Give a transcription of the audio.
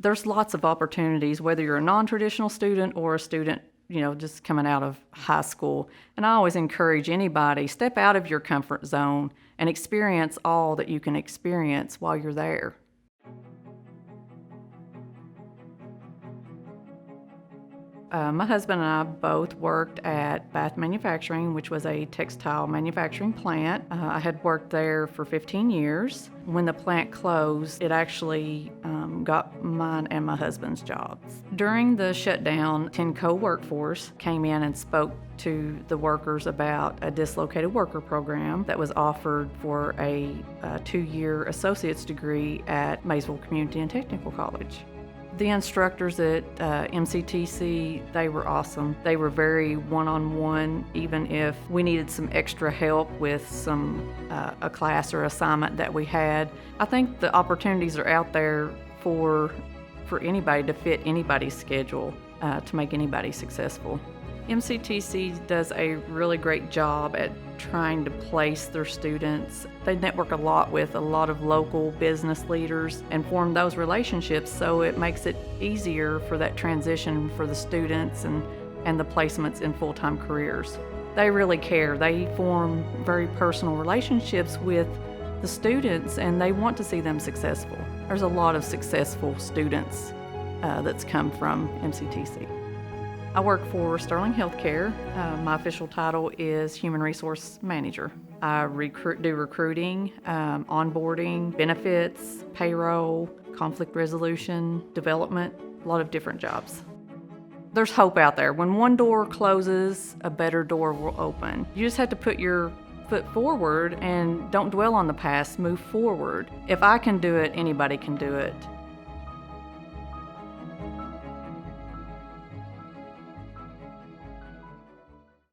There's lots of opportunities, whether you're a non-traditional student or a student, just coming out of high school. And I always encourage anybody, step out of your comfort zone and experience all that you can experience while you're there. My husband and I both worked at Bath Manufacturing, which was a textile manufacturing plant. I had worked there for 15 years. When the plant closed, it actually got mine and my husband's jobs. During the shutdown, 10 co-workforce came in and spoke to the workers about a dislocated worker program that was offered for a 2-year associate's degree at Maysville Community and Technical College. The instructors at MCTC, they were awesome. They were very one-on-one, even if we needed some extra help with a class or assignment that we had. I think the opportunities are out there for anybody to fit anybody's schedule, to make anybody successful. MCTC does a really great job at trying to place their students. They network a lot with a lot of local business leaders and form those relationships, so it makes it easier for that transition for the students and the placements in full-time careers. They really care. They form very personal relationships with the students, and they want to see them successful. There's a lot of successful students that's come from MCTC. I work for Sterling Healthcare. My official title is Human Resource Manager. I do recruiting, onboarding, benefits, payroll, conflict resolution, development, a lot of different jobs. There's hope out there. When one door closes, a better door will open. You just have to put your foot forward and don't dwell on the past, move forward. If I can do it, anybody can do it.